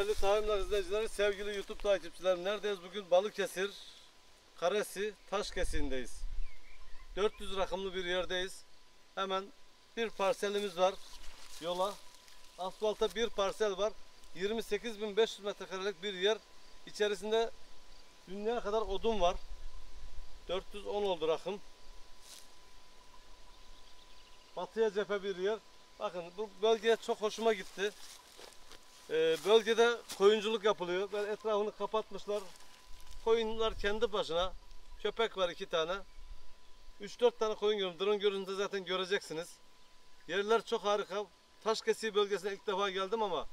Değerli Tahammüllar izleyicileri, sevgili YouTube takipçilerim, neredeyiz bugün? Balıkesir, Karesi, Taşkesi'ndeyiz. 400 rakımlı bir yerdeyiz. Hemen bir parselimiz var. Yola, asfalta bir parsel var. 28.500 metrekarelik bir yer. İçerisinde dünya kadar odun var. 410 oldu rakım. Batıya cephe bir yer. Bakın bu bölgeye çok hoşuma gitti. Bölgede koyunculuk yapılıyor. Böyle etrafını kapatmışlar. Koyunlar kendi başına. Köpek var 2 tane. 3-4 tane koyun görüyorum. Drone görüntüde zaten göreceksiniz. Yerler çok harika. Taşkesi bölgesine ilk defa geldim ama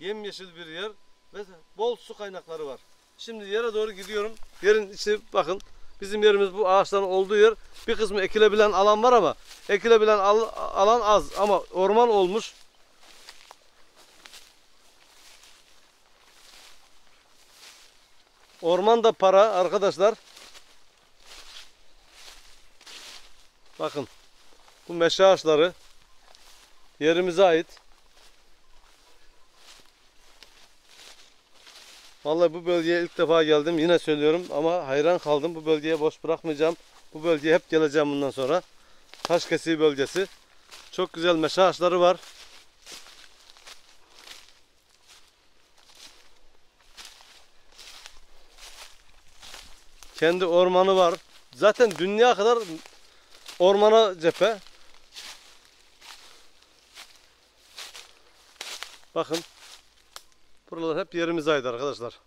yemyeşil bir yer ve bol su kaynakları var. Şimdi yere doğru gidiyorum. Yerin içi bakın. Bizim yerimiz bu ağaçların olduğu yer. Bir kısmı ekilebilen alan var ama ekilebilen alan az ama orman olmuş. Orman da para arkadaşlar. Bakın. Bu meşe ağaçları yerimize ait. Vallahi bu bölgeye ilk defa geldim. Yine söylüyorum ama hayran kaldım. Bu bölgeye boş bırakmayacağım. Bu bölgeye hep geleceğim bundan sonra. Taşkesi bölgesi. Çok güzel meşe ağaçları var. Kendi ormanı var. Zaten dünya kadar ormana cephe. Bakın. Buralar hep yerimize ait arkadaşlar.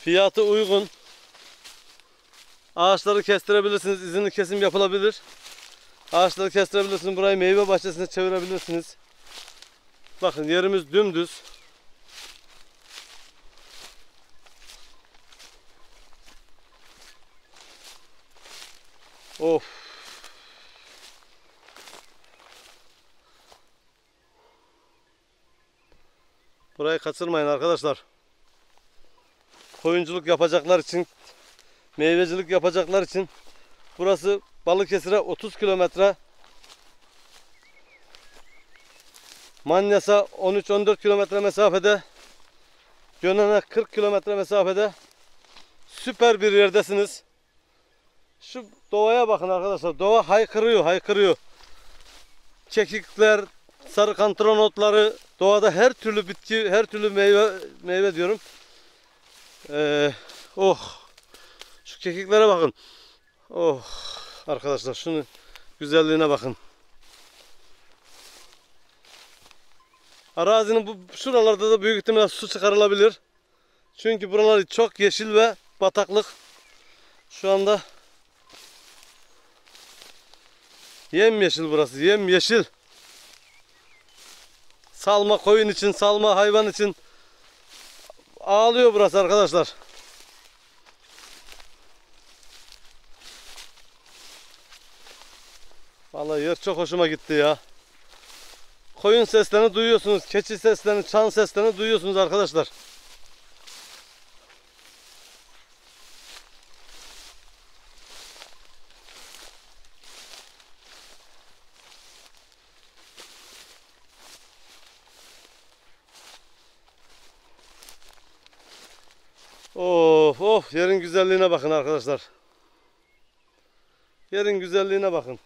Fiyatı uygun. Ağaçları kestirebilirsiniz. İzinli kesim yapılabilir. Ağaçları kestirebilirsiniz. Burayı meyve bahçesine çevirebilirsiniz. Bakın yerimiz dümdüz. Of. Burayı kaçırmayın arkadaşlar. Koyunculuk yapacaklar için, meyvecilik yapacaklar için burası Balıkesir'e 30 kilometre. Manyas'a 13-14 kilometre mesafede. Gönen'e 40 kilometre mesafede. Süper bir yerdesiniz. Şu doğaya bakın arkadaşlar. Doğa haykırıyor, haykırıyor. Kekikler, sarı kantron otları, doğada her türlü bitki, her türlü meyve diyorum. Oh. Şu kekiklere bakın. Oh. Arkadaşlar şunun güzelliğine bakın. Arazinin şuralarda da büyük ihtimalle su çıkarılabilir. Çünkü buralar çok yeşil ve bataklık. Şu anda yemyeşil burası, yemyeşil. Salma koyun için, salma hayvan için ağlıyor burası arkadaşlar. Vallahi yer çok hoşuma gitti ya. Koyun seslerini duyuyorsunuz, keçi seslerini, çan seslerini duyuyorsunuz arkadaşlar. Of of, yerin güzelliğine bakın arkadaşlar. Yerin güzelliğine bakın.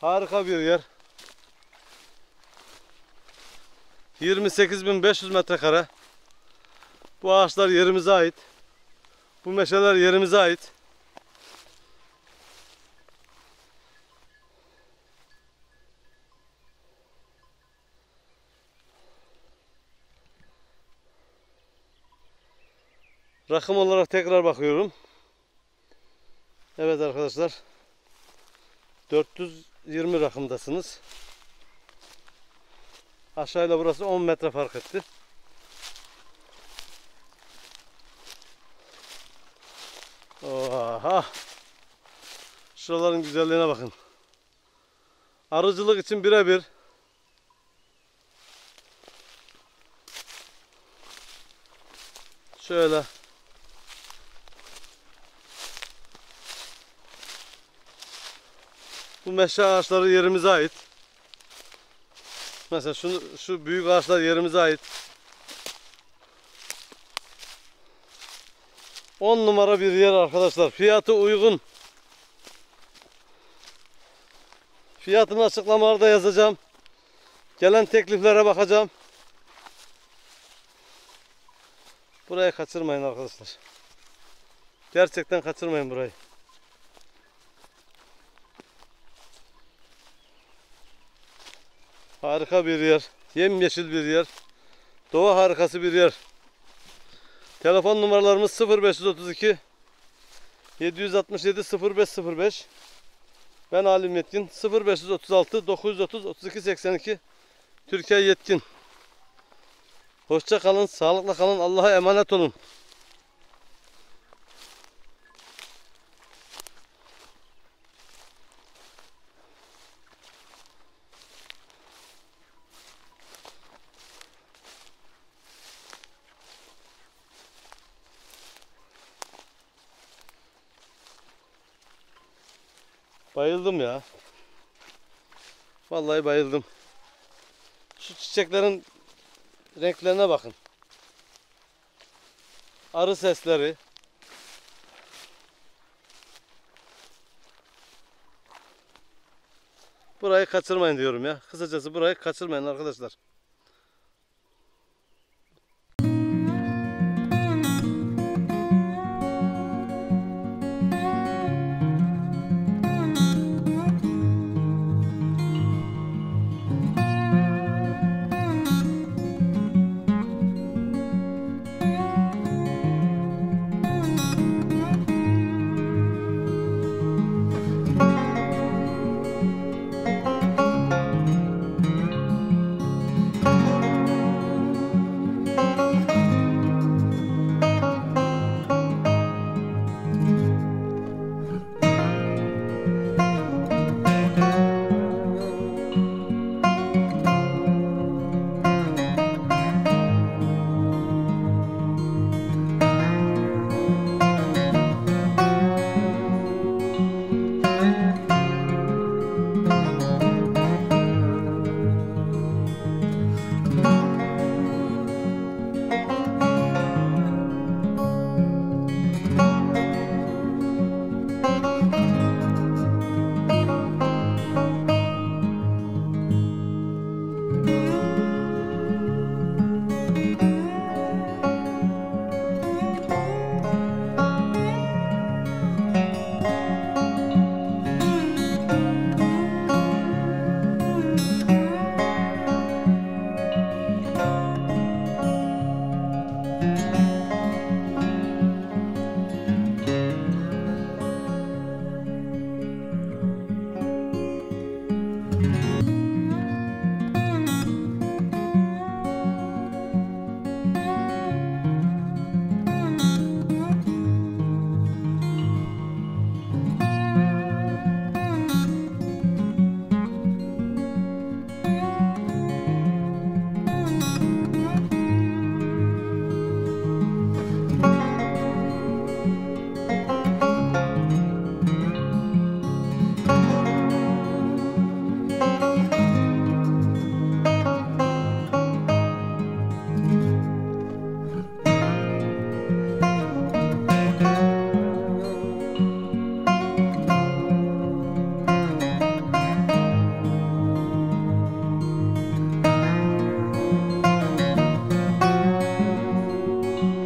Harika bir yer. 28.500 metrekare. Bu ağaçlar yerimize ait. Bu meşeler yerimize ait. Rakım olarak tekrar bakıyorum. Evet arkadaşlar. 420 rakımdasınız. Aşağıyla burası 10 metre fark etti. Oha! Şuraların güzelliğine bakın. Arıcılık için birebir. Şöyle Bu meşe ağaçları yerimize ait. Mesela şu büyük ağaçlar yerimize ait. 10 numara bir yer arkadaşlar. Fiyatı uygun. Fiyatını açıklamalarda yazacağım. Gelen tekliflere bakacağım. Burayı kaçırmayın arkadaşlar. Gerçekten kaçırmayın burayı. Harika bir yer. Yemyeşil bir yer. Doğa harikası bir yer. Telefon numaralarımız 0532 767 0505. Ben Halim Yetkin. 0536 930 32 82. Türkiye Yetkin. Hoşça kalın, sağlıkla kalın, Allah'a emanet olun. Bayıldım ya. Vallahi bayıldım. Şu çiçeklerin renklerine bakın. Arı sesleri. Burayı kaçırmayın diyorum ya. Kısacası burayı kaçırmayın arkadaşlar.